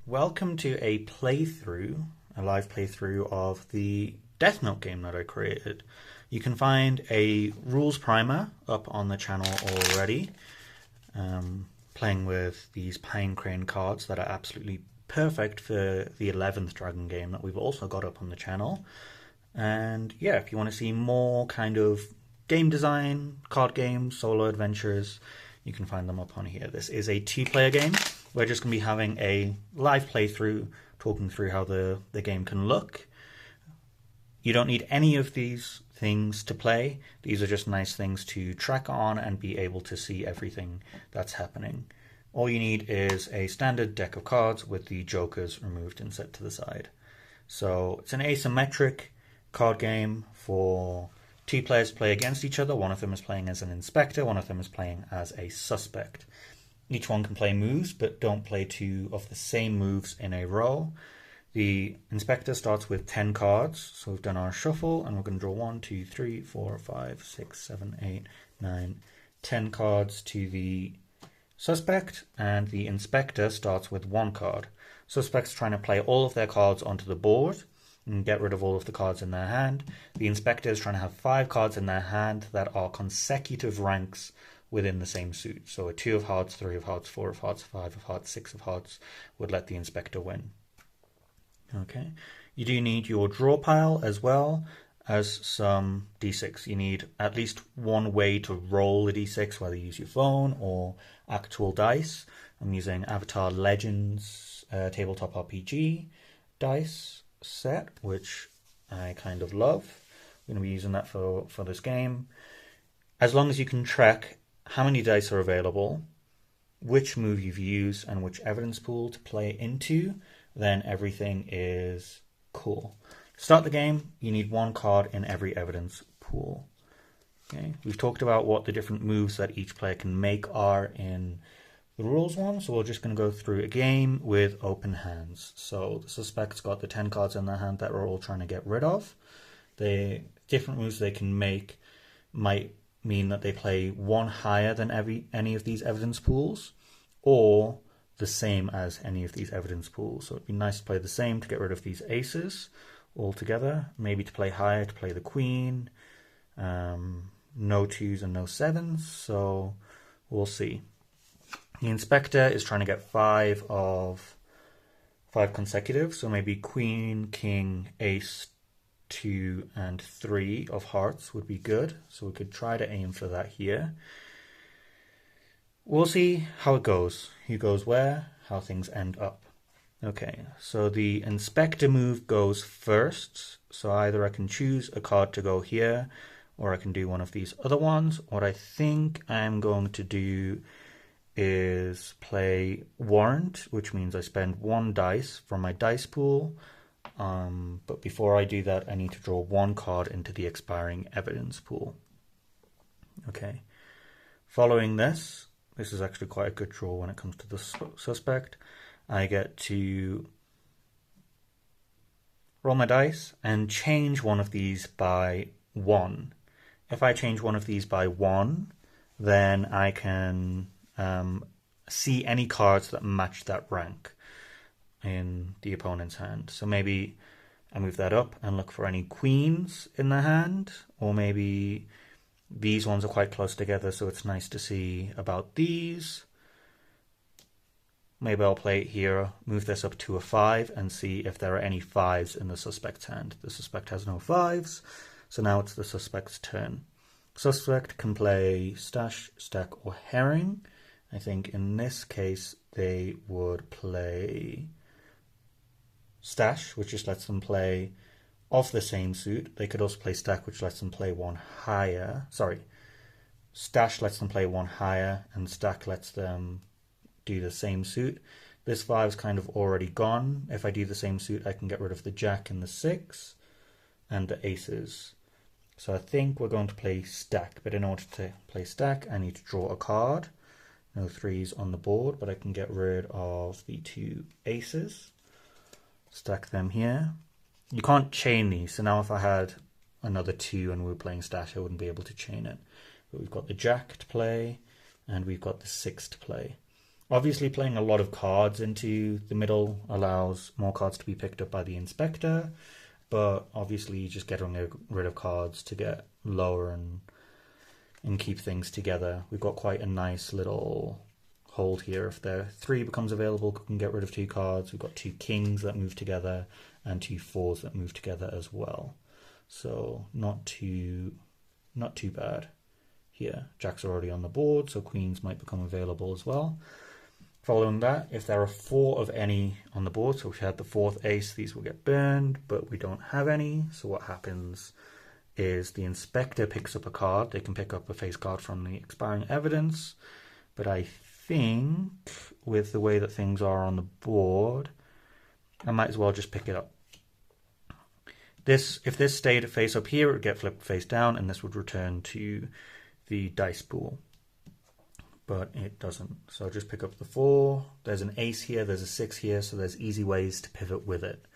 Welcome to a live playthrough of the Death Note game that I created. You can find a rules primer up on the channel already, playing with these Pine Crane cards that are absolutely perfect for the 11th Dragon game that we've also got up on the channel. And yeah, if you want to see more kind of game design, card games, solo adventures, you can find them up on here. This is a 2-player game. We're just going to be having a live playthrough, talking through how the game can look. You don't need any of these things to play. These are just nice things to track on and be able to see everything that's happening. All you need is a standard deck of cards with the jokers removed and set to the side. So it's an asymmetric card game for 2 players to play against each other. One of them is playing as an inspector, one of them is playing as a suspect. Each one can play moves, but don't play 2 of the same moves in a row. The inspector starts with 10 cards, so we've done our shuffle, and we're going to draw 1, 2, 3, 4, 5, 6, 7, 8, 9, 10 cards to the suspect, and the inspector starts with 1 card. Suspect's trying to play all of their cards onto the board and get rid of all of the cards in their hand. The inspector is trying to have 5 cards in their hand that are consecutive ranks within the same suit. So a 2 of hearts, 3 of hearts, 4 of hearts, 5 of hearts, 6 of hearts would let the inspector win. Okay, you do need your draw pile as well as some d6. You need at least one way to roll a d6, whether you use your phone or actual dice. I'm using Avatar Legends Tabletop RPG dice set, which I kind of love. I'm going to be using that for this game. As long as you can track how many dice are available, which move you've used, and which evidence pool to play into, then everything is cool. To start the game, you need 1 card in every evidence pool. Okay, we've talked about what the different moves that each player can make are in the rules one, so we're just going to go through a game with open hands. So the suspect's got the 10 cards in their hand that we're all trying to get rid of. The different moves they can make might mean that they play 1 higher than any of these evidence pools, or the same as any of these evidence pools. So it'd be nice to play the same to get rid of these aces altogether, maybe to play higher to play the queen, no 2s and no 7s, so we'll see. The inspector is trying to get 5 consecutive, so maybe queen, king, ace, 2 and 3 of hearts would be good, so we could try to aim for that here. We'll see how it goes, who goes where, how things end up. Okay, so the inspector move goes first, so either I can choose a card to go here, or I can do one of these other ones. What I think I'm going to do is play warrant, which means I spend 1 dice from my dice pool. But before I do that, I need to draw 1 card into the expiring evidence pool. Okay. Following this is actually quite a good draw when it comes to the suspect. I get to roll my dice and change one of these by 1. If I change one of these by 1, then I can see any cards that match that rank in the opponent's hand. So maybe I move that up and look for any queens in the hand, or maybe these ones are quite close together, so it's nice to see about these. Maybe I'll play it here, move this up to a 5 and see if there are any 5s in the suspect's hand. The suspect has no 5s, so now it's the suspect's turn. Suspect can play stash, stack or herring. I think in this case they would play stash, which just lets them play of the same suit. They could also play stack, which lets them play 1 higher. Sorry, stash lets them play 1 higher, and stack lets them do the same suit. This 5 is kind of already gone. If I do the same suit, I can get rid of the jack and the 6 and the aces. So I think we're going to play stack, but in order to play stack, I need to draw a card. No 3s on the board, but I can get rid of the 2 aces. Stack them here. You can't chain these, so now if I had another 2 and we were playing stash, I wouldn't be able to chain it. But we've got the jack to play, and we've got the 6 to play. Obviously, playing a lot of cards into the middle allows more cards to be picked up by the inspector, but obviously just getting rid of cards to get lower and keep things together. We've got quite a nice little hold here. If the 3 becomes available, we can get rid of 2 cards. We've got 2 kings that move together and 2 4s that move together as well. So not too bad here. Jacks are already on the board, so queens might become available as well. Following that, if there are 4 of any on the board, so if we had the 4th ace, these will get burned, but we don't have any. So what happens is the inspector picks up a card. They can pick up a face card from the expiring evidence, but I think with the way that things are on the board, I might as well just pick it up. If this stayed face up here, it would get flipped face down, and this would return to the dice pool. But it doesn't. So I'll just pick up the 4. There's an ace here, there's a 6 here, so there's easy ways to pivot with it.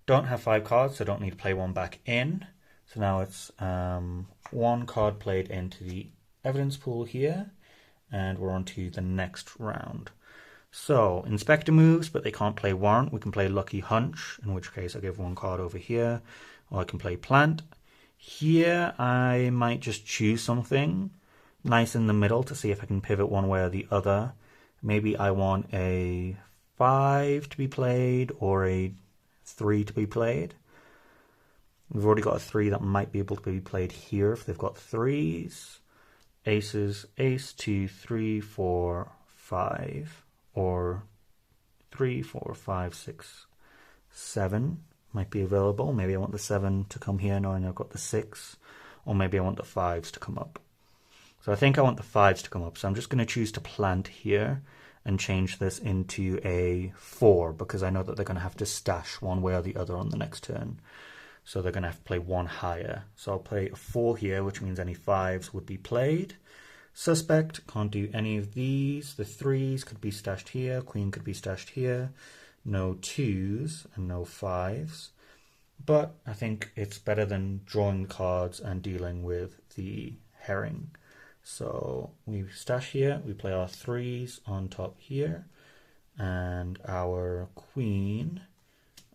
Don't have 5 cards, so don't need to play 1 back in. So now it's 1 card played into the evidence pool here, and we're on to the next round. So inspector moves, but they can't play warrant. We can play lucky hunch, in which case I give 1 card over here, or I can play plant. Here I might just choose something nice in the middle to see if I can pivot one way or the other. Maybe I want a 5 to be played or a 3 to be played. We've already got a 3 that might be able to be played here if they've got 3s. Aces, ace, 2, 3, 4, 5, or 3, 4, 5, 6, 7 might be available. Maybe I want the 7 to come here knowing I've got the 6, or maybe I want the 5s to come up. So I think I want the 5s to come up, so I'm just going to choose to plant here and change this into a 4, because I know that they're going to have to stash one way or the other on the next turn. So they're going to have to play 1 higher. So I'll play a 4 here, which means any 5s would be played. Suspect, can't do any of these. The 3s could be stashed here, queen could be stashed here. No 2s and no 5s. But I think it's better than drawing the cards and dealing with the herring. So we stash here, we play our 3s on top here, and our queen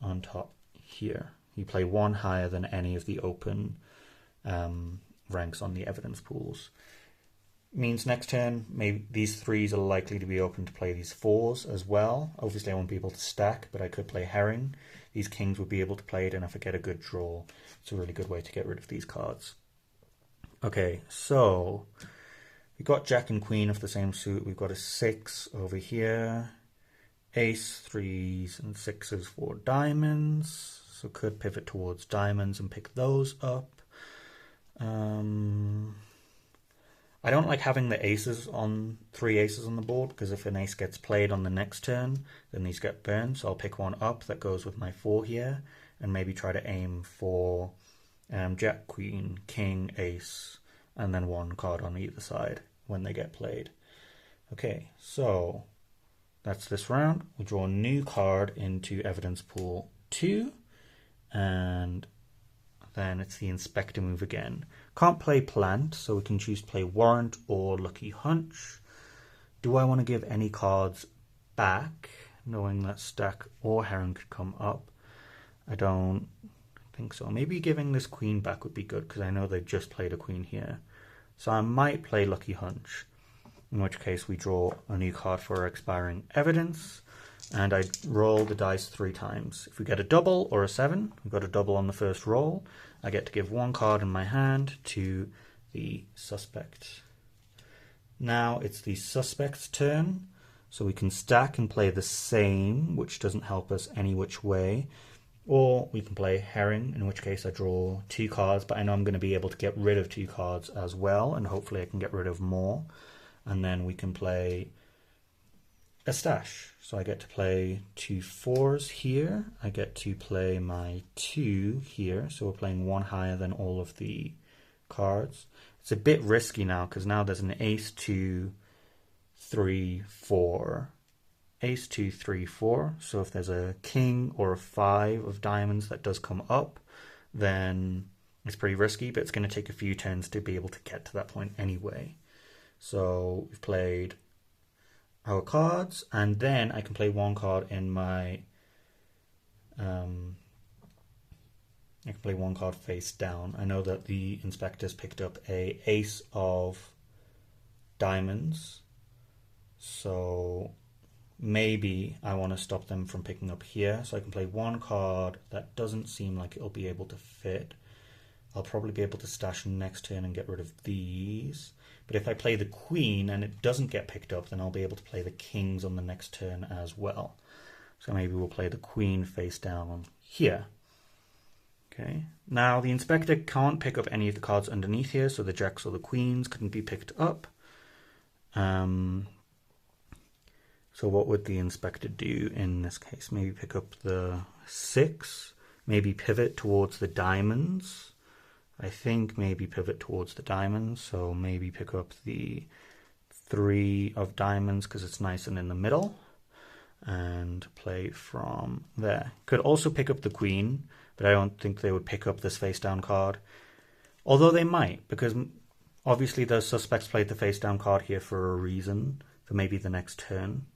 on top here. You play 1 higher than any of the open ranks on the evidence pools. Means next turn, maybe these 3s are likely to be open to play these 4s as well. Obviously I won't be able to stack, but I could play herring. These kings would be able to play it, and if I get a good draw, it's a really good way to get rid of these cards. Okay, so we've got jack and queen of the same suit. We've got a 6 over here. Ace, 3s and 6s for diamonds. So could pivot towards diamonds and pick those up. I don't like having the aces on 3 aces on the board, because if an ace gets played on the next turn, then these get burned. So I'll pick 1 up that goes with my 4 here, and maybe try to aim for jack, queen, king, ace, and then 1 card on either side when they get played. Okay, so that's this round. We draw a new card into evidence pool 2, and then it's the inspector move again. Can't play plant, so we can choose to play warrant or lucky hunch. Do I want to give any cards back, knowing that stack or herring could come up? I don't think so. Maybe giving this queen back would be good, because I know they just played a queen here. So I might play lucky hunch, in which case we draw a new card for our expiring evidence, and I roll the dice 3 times. If we get a double or a 7, we've got a double on the first roll, I get to give 1 card in my hand to the suspect. Now it's the suspect's turn, so we can stack and play the same, which doesn't help us any which way, or we can play herring, in which case I draw 2 cards, but I know I'm going to be able to get rid of 2 cards as well, and hopefully I can get rid of more. And then we can play a stash. So I get to play 2 4s here. I get to play my 2 here. So we're playing 1 higher than all of the cards. It's a bit risky now, because now there's an ace, 2, 3, 4. Ace, 2, 3, 4. So if there's a king or a 5 of diamonds that does come up, then it's pretty risky, but it's going to take a few turns to be able to get to that point anyway. So we've played our cards, and then I can play one card in my I can play one card face down. I know that the inspectors picked up a ace of diamonds, so maybe I want to stop them from picking up here. So I can play one card that doesn't seem like it'll be able to fit. I'll probably be able to stash next turn and get rid of these. But if I play the queen and it doesn't get picked up, then I'll be able to play the kings on the next turn as well. So maybe we'll play the queen face down here. Okay. Now the inspector can't pick up any of the cards underneath here, so the jacks or the queens couldn't be picked up. So what would the inspector do in this case? Maybe pick up the 6, maybe pivot towards the diamonds. I think maybe pivot towards the diamonds, so maybe pick up the 3 of diamonds because it's nice and in the middle, and play from there. Could also pick up the queen, but I don't think they would pick up this face down card. Although they might, because obviously the suspects played the face down card here for a reason, for maybe the next turn.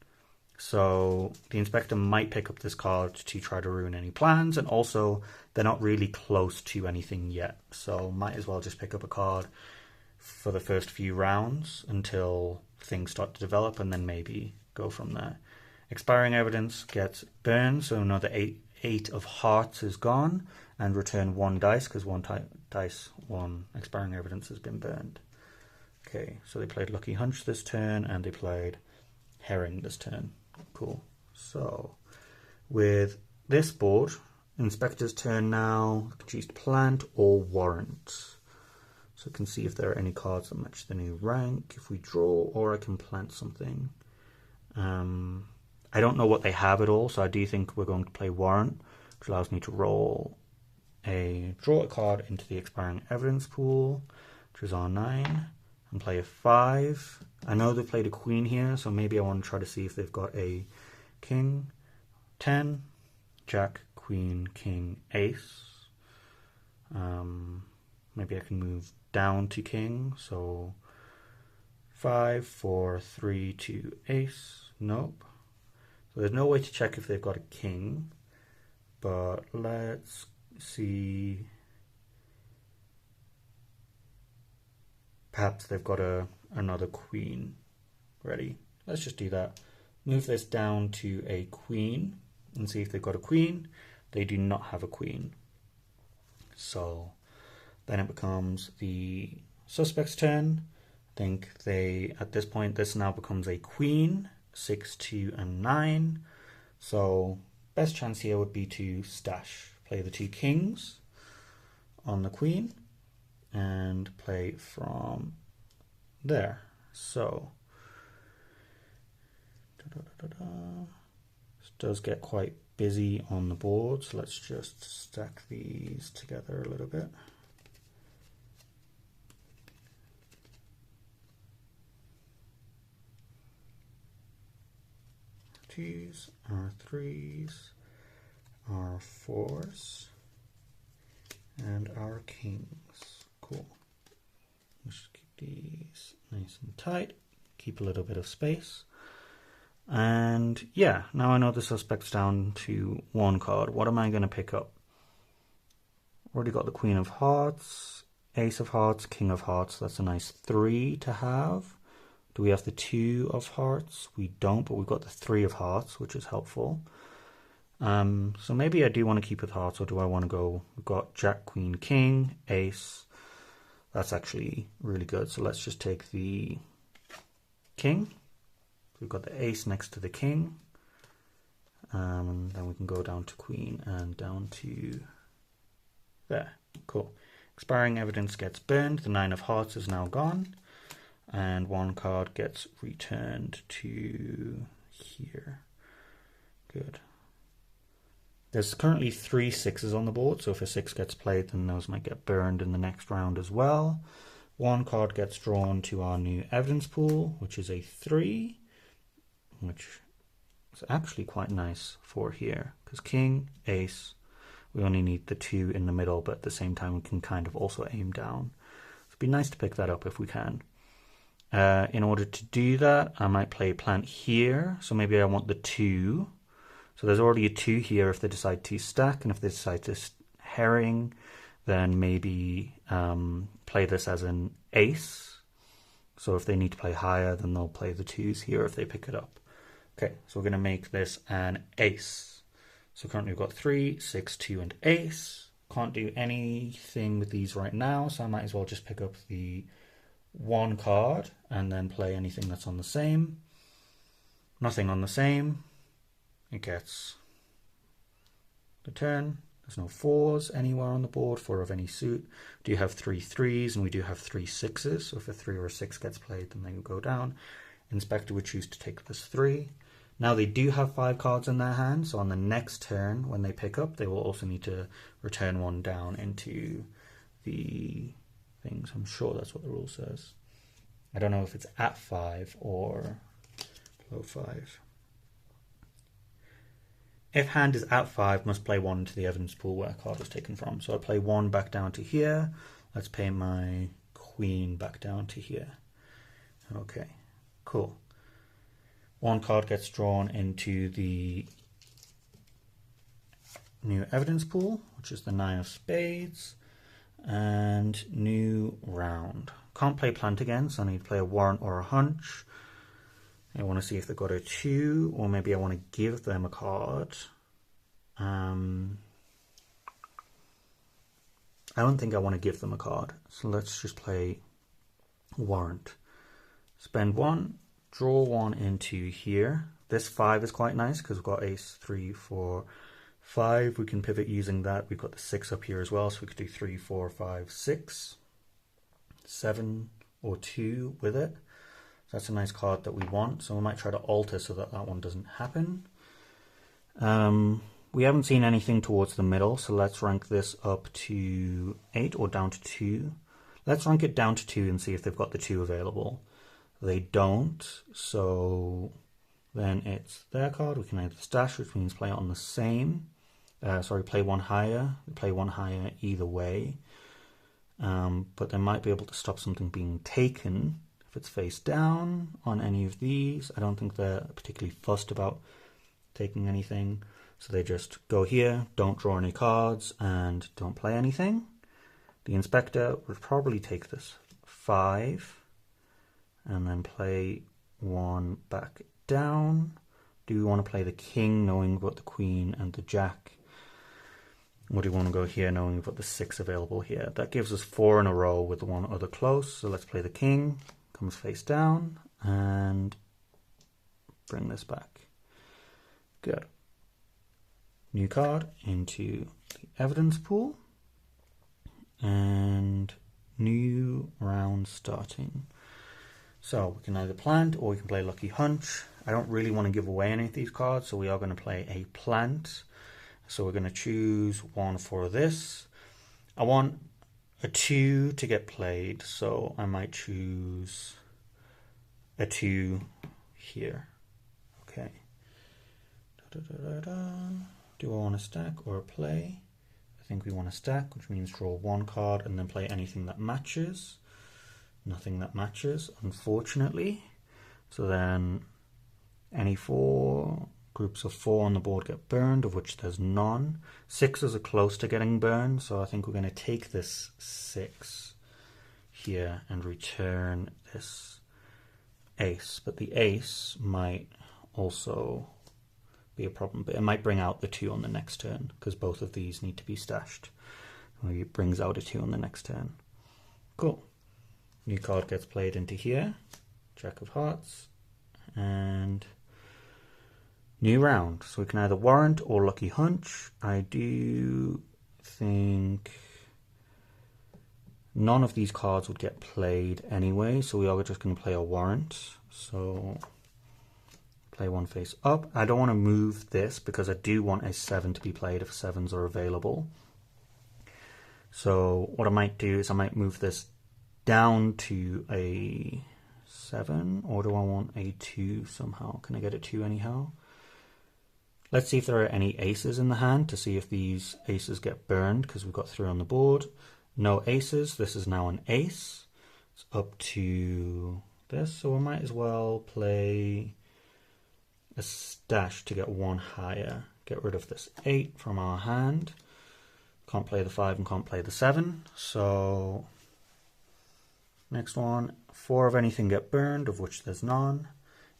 So the inspector might pick up this card to try to ruin any plans, and also they're not really close to anything yet, so might as well just pick up a card for the first few rounds until things start to develop, and then maybe go from there. Expiring evidence gets burned, so another 8 of hearts is gone, and return 1 dice because one expiring evidence has been burned. Okay, so they played Lucky Hunch this turn, and they played Herring this turn. Cool. So with this board, inspector's turn now, I can choose to plant or warrant. So I can see if there are any cards that match the new rank if we draw, or I can plant something. I don't know what they have at all, so I do think we're going to play warrant, which allows me to draw a card into the expiring evidence pool, which is R9, and play a 5. I know they played a queen here, so maybe I want to try to see if they've got a king. 10, jack, queen, king, ace. Maybe I can move down to king, so 5, 4, 3, 2, ace. Nope. So there's no way to check if they've got a king, but let's see. Perhaps they've got another queen ready. Let's just do that. Move this down to a queen and see if they've got a queen. They do not have a queen. So then it becomes the suspect's turn. I think at this point, this now becomes a queen, 6, 2, and 9. So best chance here would be to stash. Play the 2 kings on the queen and play from there. So this does get quite busy on the board, so let's just stack these together a little bit. Twos, R3s, R4s, and our kings. Cool. Let's keep these nice and tight. Keep a little bit of space. And yeah, now I know the suspect's down to 1 card. What am I going to pick up? Already got the Queen of Hearts, Ace of Hearts, King of Hearts. That's a nice 3 to have. Do we have the 2 of Hearts? We don't, but we've got the 3 of Hearts, which is helpful. So maybe I do want to keep with Hearts, or do I want to go? We've got Jack, Queen, King, Ace. That's actually really good. So let's just take the King. We've got the Ace next to the King. Then we can go down to Queen and down to there. Cool. Expiring evidence gets burned. The 9 of Hearts is now gone. And 1 card gets returned to here. Good. There's currently 3 6s on the board, so if a 6 gets played, then those might get burned in the next round as well. 1 card gets drawn to our new evidence pool, which is a 3, which is actually quite nice for here, because King, Ace, we only need the 2 in the middle, but at the same time we can kind of also aim down. So it'd be nice to pick that up if we can. In order to do that, I might play a plant here. So maybe I want the 2. So there's already a 2 here if they decide to stack, and if they decide to herring, then maybe play this as an ace. So if they need to play higher, then they'll play the 2s here if they pick it up. Okay, so we're going to make this an ace. So currently we've got 3, 6, 2, and ace. Can't do anything with these right now, so I might as well just pick up the 1 card and then play anything that's on the same. Nothing on the same. It gets the turn. There's no 4s anywhere on the board, 4 of any suit. We do have 3 3s and we do have 3 6s. So if a 3 or a 6 gets played, then they will go down. Inspector would choose to take this 3. Now they do have 5 cards in their hand, so on the next turn when they pick up, they will also need to return 1 down into the things. I'm sure that's what the rule says. I don't know if it's at 5 or below 5. If hand is at 5, must play 1 to the evidence pool where a card was taken from. So I'll play 1 back down to here. Let's play my queen back down to here. Okay, cool. 1 card gets drawn into the new evidence pool, which is the 9 of spades. And new round. Can't play plant again, so I need to play a warrant or a hunch. I want to see if they've got a 2, or maybe I want to give them a card. I don't think I want to give them a card, so let's just play warrant. Spend 1, draw 1 into here. This 5 is quite nice because we've got ace, 3, 4, 5. We can pivot using that. We've got the 6 up here as well, so we could do 3, 4, 5, 6, 7, or 2 with it. That's a nice card that we want, so we might try to alter so that that one doesn't happen. We haven't seen anything towards the middle, so let's rank this up to 8 or down to 2. Let's rank it down to 2 and see if they've got the 2 available. They don't, so then it's their card. We can either stash, which means play it on the same. Play 1 higher. Play 1 higher either way. But they might be able to stop something being taken if it's face down on any of these. I don't think they're particularly fussed about taking anything. So they just go here, don't draw any cards, and don't play anything. The inspector would probably take this 5 and then play 1 back down. Do we want to play the king knowing we've got the queen and the jack? Or do we want to go here knowing we've got the 6 available here? That gives us 4 in a row with the 1 other close. So let's play the king. Comes face down and bring this back. Good. New card into the evidence pool. And new round starting. So we can either plant or we can play lucky hunch. I don't really want to give away any of these cards, so we are going to play a plant. So we're going to choose 1 for this. I want a 2 to get played, so I might choose a 2 here. Okay. Do I want to stack or play? I think we want to stack, which means draw 1 card and then play anything that matches. Nothing that matches, unfortunately. So then any 4 groups of 4 on the board get burned, of which there's none. 6s are close to getting burned, so I think we're going to take this 6 here and return this ace. But the ace might also be a problem, but it might bring out the 2 on the next turn because both of these need to be stashed. Maybe it brings out a 2 on the next turn. Cool. New card gets played into here. Jack of hearts. And new round. So we can either warrant or lucky hunch. I do think none of these cards would get played anyway, so we are just going to play a warrant. So play 1 face up. I don't want to move this because I do want a 7 to be played if 7s are available. So what I might do is I might move this down to a 7, or do I want a 2 somehow? Can I get a 2 anyhow? Let's see if there are any aces in the hand to see if these aces get burned, because we've got 3 on the board. No aces. This is now an ace. It's up to this, so we might as well play a stash to get one higher. Get rid of this 8 from our hand. Can't play the 5 and can't play the 7, so next one, 4 of anything get burned, of which there's none.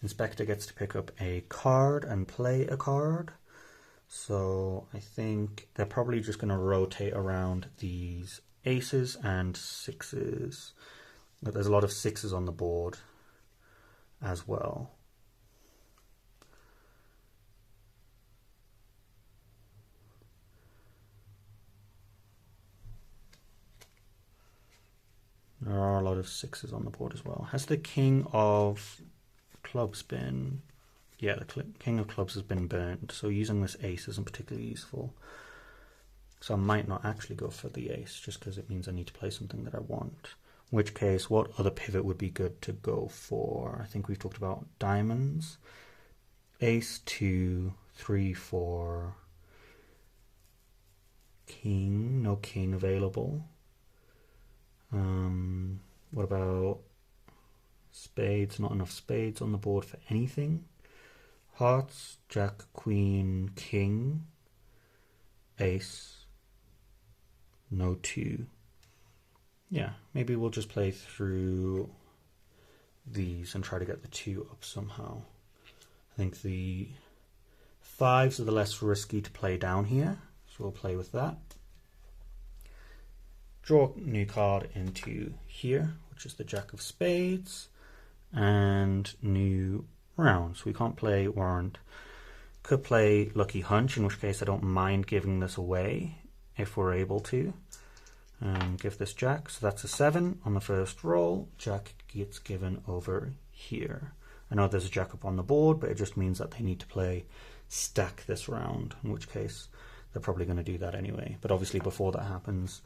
Inspector gets to pick up a card and play a card. So I think they're probably just going to rotate around these aces and 6s. But there's a lot of 6s on the board as well. There are a lot of 6s on the board as well. Has the king of clubs been... Yeah, the king of clubs has been burned, so using this ace isn't particularly useful. So I might not actually go for the ace, just because it means I need to play something that I want. In which case, what other pivot would be good to go for? I think we've talked about diamonds. Ace, 2, 3, 4. King, no king available. What about spades? Not enough spades on the board for anything. Hearts, jack, queen, king, ace, no 2. Yeah, maybe we'll just play through these and try to get the 2 up somehow. I think the 5s are the less risky to play down here, so we'll play with that. Draw a new card into here, which is the jack of spades, and new rounds. We can't play warrant. Could play lucky hunch, in which case I don't mind giving this away if we're able to. Give this jack, so that's a 7 on the first roll. Jack gets given over here. I know there's a jack up on the board, but it just means that they need to play stack this round, in which case they're probably going to do that anyway. But obviously before that happens,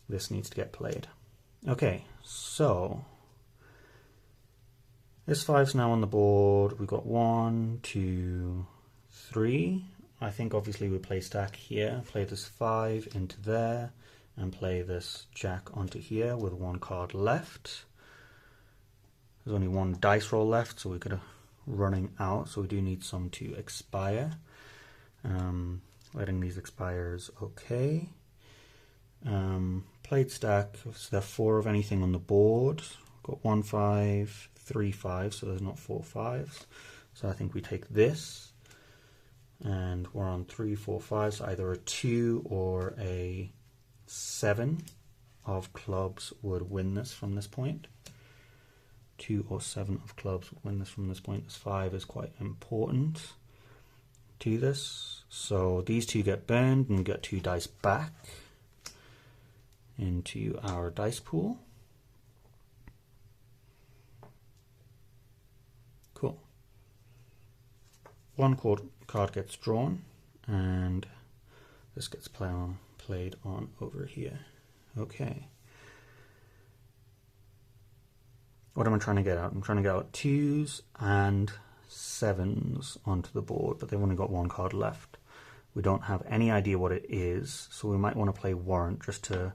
this needs to get played. Okay, so this 5's now on the board. We've got 1, 2, 3. I think obviously we play stack here, play this 5 into there, and play this jack onto here with 1 card left. There's only 1 dice roll left, so we're going to running out, so we do need some to expire. Letting these expire is okay. Played stack, so there are 4 of anything on the board. Got 1 5, 3 5, so there's not 4 5s. So I think we take this, and we're on 3 4 5, so either a 2 or a 7 of clubs would win this from this point. 2 or 7 of clubs would win this from this point. This 5 is quite important to this. So these 2 get burned and we get 2 dice back into our dice pool. Cool. 1 card gets drawn and this gets played on over here. Okay. What am I trying to get out? I'm trying to get out 2s and 7s onto the board, but they've only got 1 card left. We don't have any idea what it is, so we might want to play warrant just to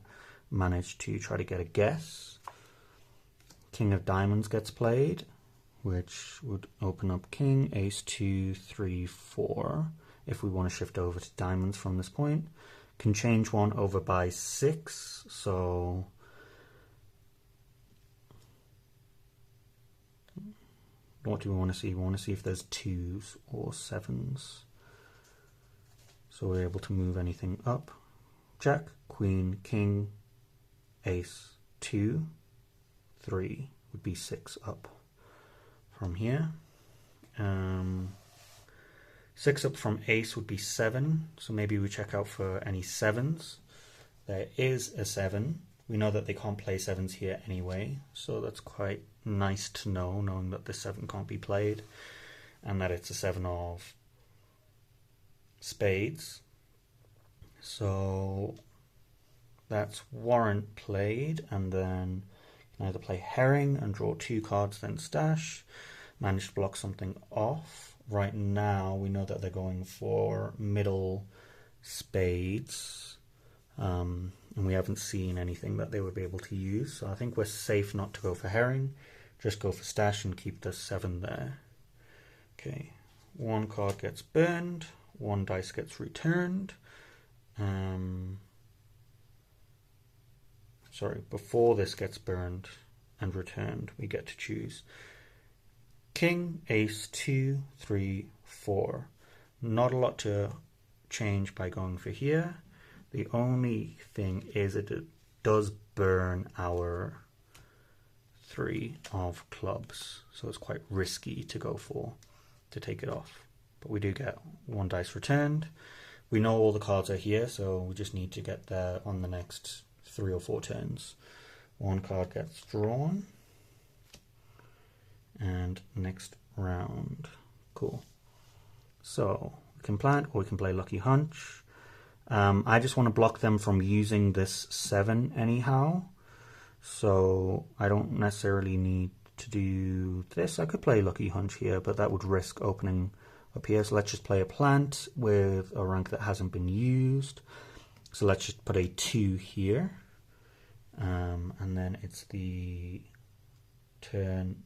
manage to try to get a guess. King of diamonds gets played, which would open up king, ace, 2, 3, 4. If we want to shift over to diamonds from this point, can change 1 over by 6. So what do we want to see? We want to see if there's 2s or 7s. So we're able to move anything up. Jack, queen, king, ace, 2, 3 would be 6 up from here. 6 up from ace would be 7, so maybe we check out for any 7s. There is a 7. We know that they can't play 7s here anyway, so that's quite nice to know, knowing that the 7 can't be played, and that it's a 7 of spades. So that's warrant played, and then you can either play herring and draw 2 cards, then stash, manage to block something off. Right now we know that they're going for middle spades, and we haven't seen anything that they would be able to use, so I think we're safe not to go for herring. just go for stash and keep the 7 there. Okay, 1 card gets burned, 1 dice gets returned. Sorry, before this gets burned and returned, we get to choose king, ace, 2, 3, 4. Not a lot to change by going for here. The only thing is it does burn our 3 of clubs, so it's quite risky to go for, to take it off. But we do get 1 dice returned. We know all the cards are here, so we just need to get there on the next 3 or 4 turns. 1 card gets drawn. And next round. Cool. So we can plant or we can play Lucky Hunch. I just want to block them from using this 7 anyhow. So I don't necessarily need to do this. I could play Lucky Hunch here, but that would risk opening up here. So let's just play a plant with a rank that hasn't been used. So let's just put a 2 here. And then it's the turn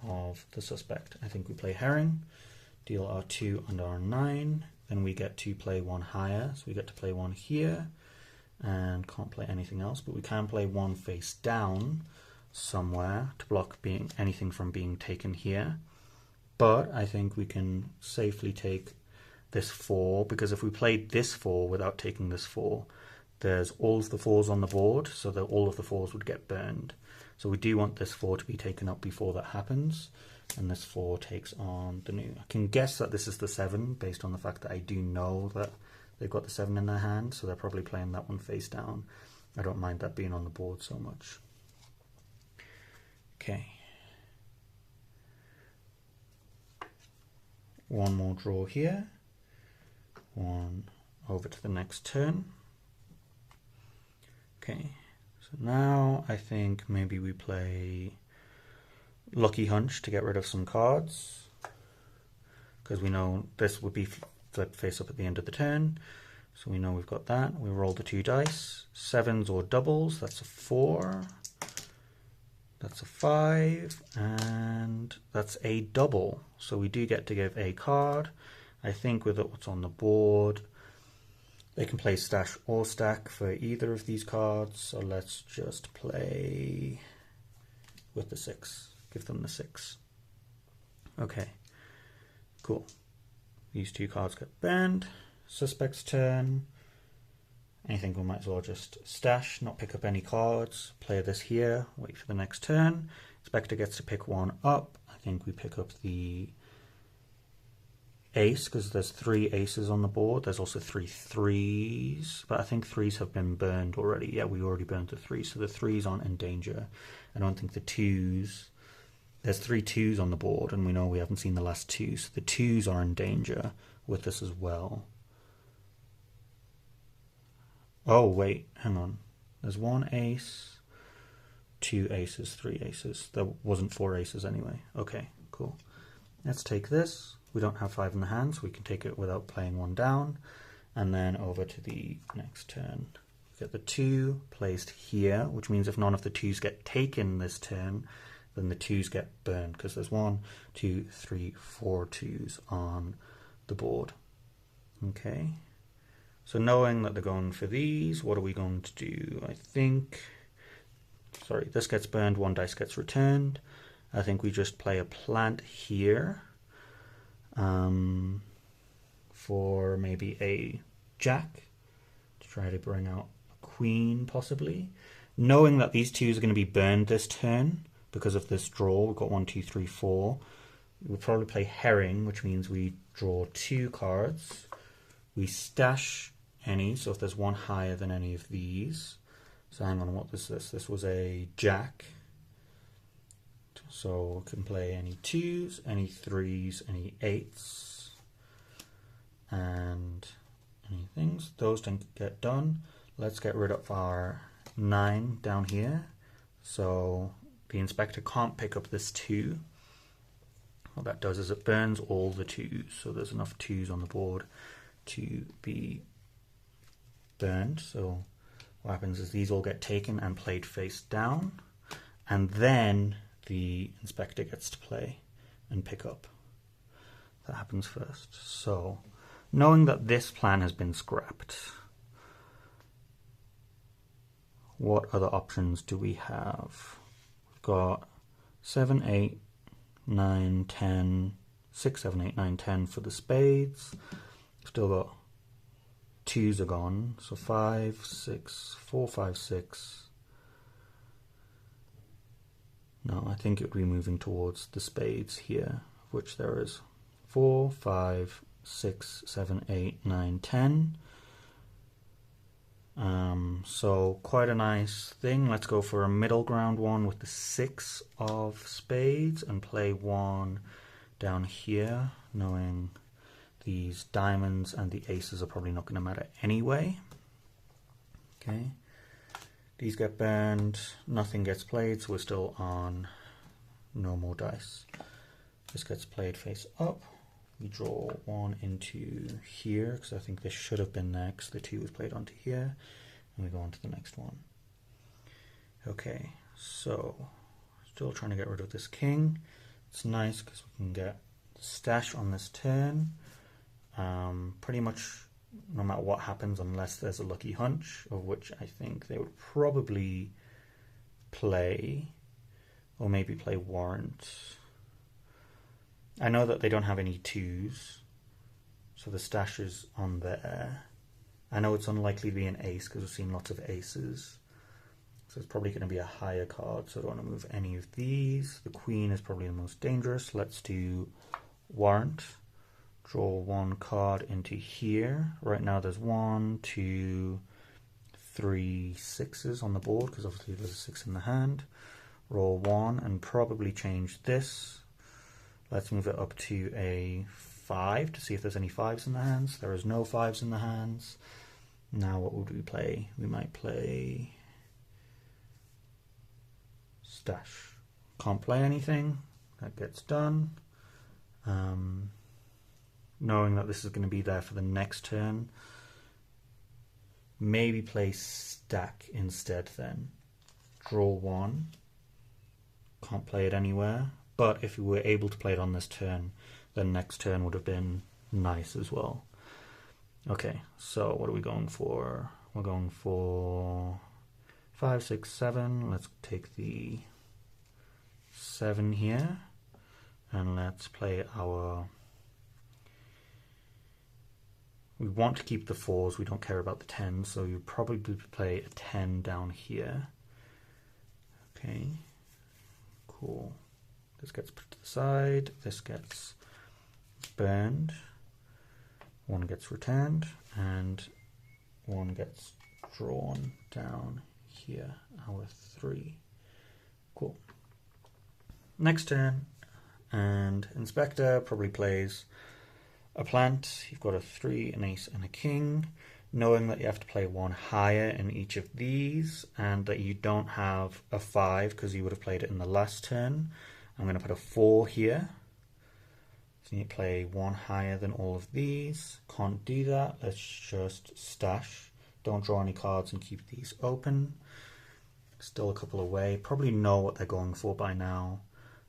of the suspect. I think we play Herring, deal our 2 and our 9. Then we get to play 1 higher. So we get to play 1 here. And can't play anything else, but we can play 1 face down somewhere to block anything from being taken here. But I think we can safely take this 4, because if we played this 4 without taking this 4, there's all of the 4s on the board, so that all of the 4s would get burned. So we do want this 4 to be taken up before that happens, and this 4 takes on the new. I can guess that this is the 7 based on the fact that I do know that they've got the 7 in their hand, so they're probably playing that one face down. I don't mind that being on the board so much. Okay. 1 more draw here. 1 over to the next turn. Okay, so now I think maybe we play Lucky Hunch to get rid of some cards, because we know this would be flip face up at the end of the turn. So we know we've got that. We roll the 2 dice. 7s or doubles, that's a 4. That's a 5, and that's a double. So we do get to give a card. I think with what's on the board, they can play stash or stack for either of these cards. So let's just play with the 6. Give them the 6. Okay, cool. These 2 cards get burned. Suspect's turn. I think we might as well just stash, not pick up any cards. Play this here, wait for the next turn. Spectre gets to pick 1 up. I think we pick up the ace, because there's 3 aces on the board. There's also 3 3s, but I think 3s have been burned already. Yeah, we already burned the 3, so the 3s aren't in danger. I don't think the 2s... There's 3 2s on the board, and we know we haven't seen the last 2, so the 2s are in danger with this as well. Oh, wait, hang on. There's 1 ace, 2 aces, 3 aces. There wasn't 4 aces anyway. Okay, cool. Let's take this. We don't have 5 in the hand, so we can take it without playing 1 down. And then over to the next turn. We get the 2 placed here, which means if none of the 2s get taken this turn, then the 2s get burned, because there's 1, 2, 3, 4 2s on the board. Okay. So knowing that they're going for these, what are we going to do? I think, sorry, this gets burned, 1 dice gets returned. I think we just play a plant here for maybe a jack to try to bring out a queen possibly. Knowing that these 2s are going to be burned this turn because of this draw, we've got 1, 2, 3, 4. We'll probably play Herring, which means we draw 2 cards. We stash any, so if there's 1 higher than any of these. So hang on, what was this? This was a jack. So we can play any 2s, any 3s, any 8s, and any things. Those don't get done. Let's get rid of our 9 down here. So the inspector can't pick up this 2. What that does is it burns all the 2s. So there's enough 2s on the board to be burned. So what happens is these all get taken and played face down, and then the inspector gets to play and pick up. That happens first. So, knowing that this plan has been scrapped, what other options do we have? We've got 7, 8, 9, 10, 6, 7, 8, 9, 10 for the spades. Still got 2s are gone. So 5, 6, 4, 5, 6. No, I think it would be moving towards the spades here, of which there is 4, 5, 6, 7, 8, 9, 10. So quite a nice thing. Let's go for a middle ground one with the 6 of spades and play one down here, knowing these diamonds and the aces are probably not going to matter anyway. Okay, these get burned, nothing gets played, so we're still on no more dice. This gets played face up. We draw one into here, because I think this should have been there, because the 2 was played onto here. And we go on to the next one. Okay, so still trying to get rid of this king. It's nice because we can get stash on this turn. Pretty much no matter what happens, unless there's a lucky hunch, of which I think they would probably play, or maybe play warrant. I know that they don't have any 2s, so the stash is on there. I know it's unlikely to be an ace because we've seen lots of aces. So it's probably going to be a higher card, so I don't want to move any of these. The queen is probably the most dangerous. Let's do warrant. Draw one card into here. Right now there's 1, 2, 3 6s on the board because obviously there's a 6 in the hand. Roll 1 and probably change this. Let's move it up to a 5 to see if there's any 5s in the hands. There is no 5s in the hands. Now what would we play? We might play stash. Can't play anything. That gets done. Knowing that this is going to be there for the next turn, maybe play stack instead then. Draw 1. Can't play it anywhere. But if we were able to play it on this turn, then next turn would have been nice as well. Okay, so what are we going for? We're going for 5, 6, 7. Let's take the 7 here. And let's play our... We want to keep the 4s. We don't care about the 10s. So you probably play a 10 down here. Okay, cool. This gets put to the side, this gets burned, 1 gets returned, and 1 gets drawn down here, our 3. Cool. Next turn, and Inspector probably plays a plant. You've got a 3, an ace, and a king. Knowing that you have to play 1 higher in each of these, and that you don't have a 5 because you would have played it in the last turn, I'm going to put a 4 here. So you play 1 higher than all of these. Can't do that. Let's just stash. Don't draw any cards and keep these open. Still a couple away. Probably know what they're going for by now.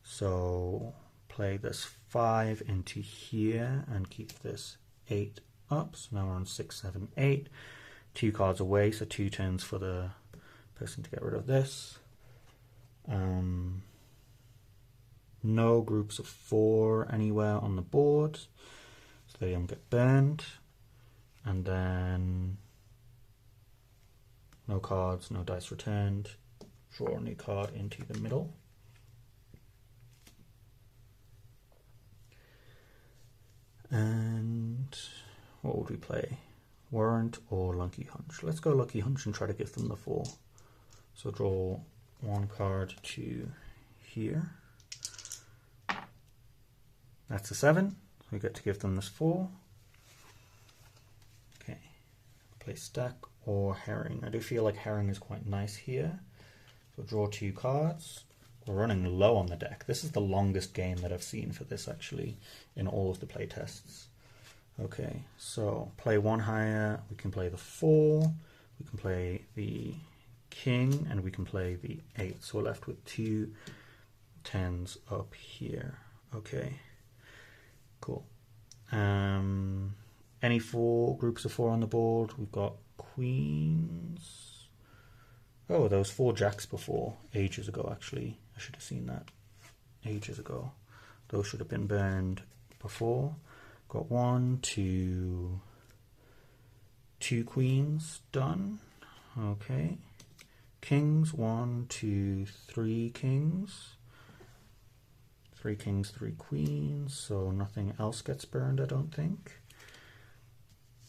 So play this 5 into here and keep this 8 up. So now we're on 6, 7, 8. 2 cards away, so 2 turns for the person to get rid of this. No groups of 4 anywhere on the board, so they don't get burned. And then no cards, no dice returned. Draw a new card into the middle. And what would we play? Warrant or Lucky Hunch? Let's go Lucky Hunch and try to give them the 4. So draw 1 card to here. That's a 7. We get to give them this 4. Okay. Play stack or herring. I do feel like herring is quite nice here. So draw 2 cards. We're running low on the deck. This is the longest game that I've seen for this actually in all of the play tests. Okay, so play 1 higher. We can play the 4. We can play the king, and we can play the 8. So we're left with 2 10s up here. Okay, cool. Any 4 groups of 4 on the board? We've got queens. Oh, there was 4 jacks before, ages ago actually. I should have seen that ages ago. Those should have been burned before. Got 1, 2, 2 queens done. Okay. Kings, 1, 2, 3 kings. 3 kings, 3 queens, so nothing else gets burned, I don't think.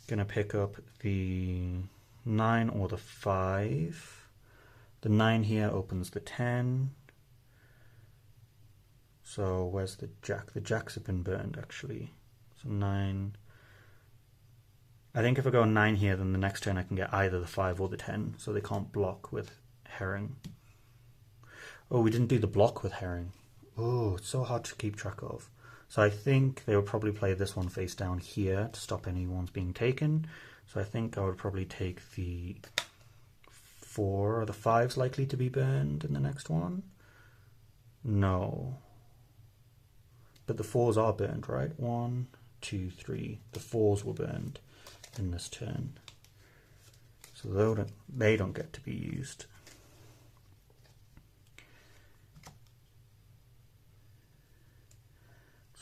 Gonna pick up the 9 or the 5. The 9 here opens the 10. So where's the jack? The jacks have been burned actually. So 9. I think if I go 9 here, then the next turn I can get either the 5 or the 10, so they can't block with herring. Oh, we didn't do the block with herring. Oh, it's so hard to keep track of. So I think they would probably play this one face down here to stop any ones being taken. So I think I would probably take the 4 or the 5's likely to be burned in the next one. No. But the 4's are burned, right? 1, 2, 3. The 4's were burned in this turn. So they don't get to be used.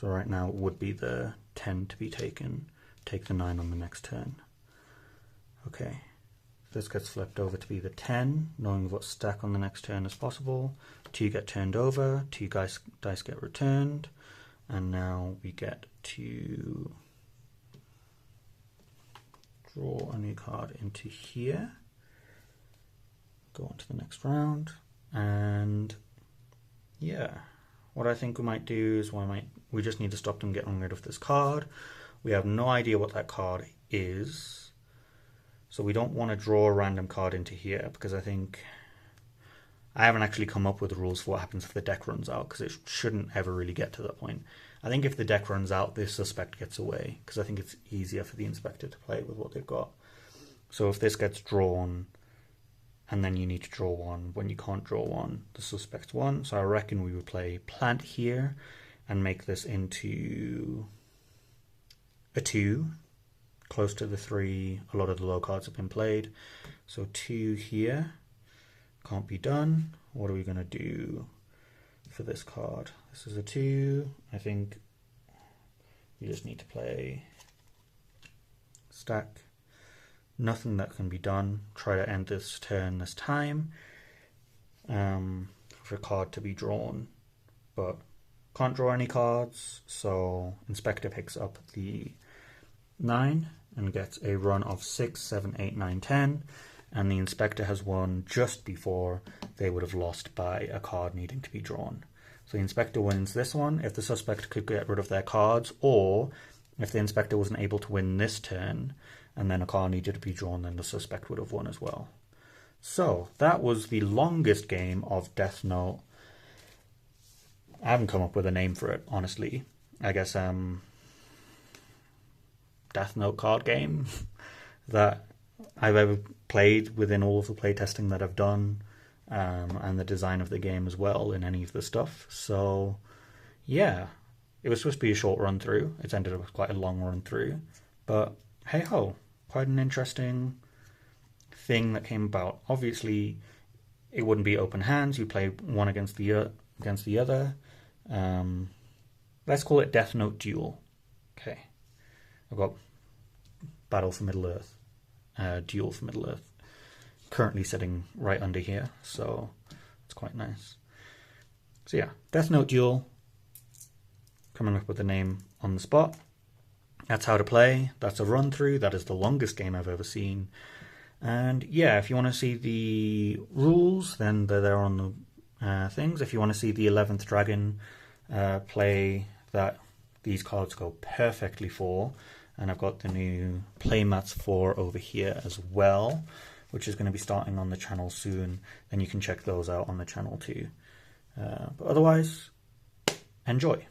So right now it would be the 10 to be taken. Take the 9 on the next turn. Okay. This gets flipped over to be the 10, knowing what stack on the next turn is possible. 2 get turned over, 2 dice get returned, and now we get to draw a new card into here. Go on to the next round, and yeah. What I think we might do is we just need to stop them getting rid of this card. We have no idea what that card is. So we don't want to draw a random card into here, because I haven't actually come up with rules for what happens if the deck runs out, because it shouldn't ever really get to that point. I think if the deck runs out, the suspect gets away, because I think it's easier for the inspector to play with what they've got. So if this gets drawn, and then you need to draw one, when you can't draw one, the suspect's won. So I reckon we would play plant here, and make this into a 2, close to the 3. A lot of the low cards have been played. So 2 here, can't be done. What are we going to do for this card? This is a 2. I think we just need to play stack. Nothing that can be done. Try to end this turn this time. For a card to be drawn, but can't draw any cards, so Inspector picks up the 9 and gets a run of 6, 7, 8, 9, 10, and the Inspector has won just before they would have lost by a card needing to be drawn. So the Inspector wins this one if the suspect could get rid of their cards, or if the Inspector wasn't able to win this turn and then a card needed to be drawn, then the suspect would have won as well. So that was the longest game of Death Note. I haven't come up with a name for it, honestly. I guess Death Note card game that I've ever played within all of the playtesting that I've done, and the design of the game as well in any of the stuff. So yeah, it was supposed to be a short run through. It's ended up with quite a long run through, but hey ho, quite an interesting thing that came about. Obviously it wouldn't be open hands, you play one against the other. Let's call it Death Note Duel. Okay, I've got Battle for Middle Earth, Duel for Middle Earth currently sitting right under here, so it's quite nice. So yeah, Death Note Duel, coming up with a name on the spot. That's how to play. That's a run through. That is the longest game I've ever seen. And yeah, if you want to see the rules, then they're there on the things. If you want to see the 11th Dragon play that these cards go perfectly for, and I've got the new playmats for over here as well, which is going to be starting on the channel soon, then you can check those out on the channel too. But otherwise, enjoy.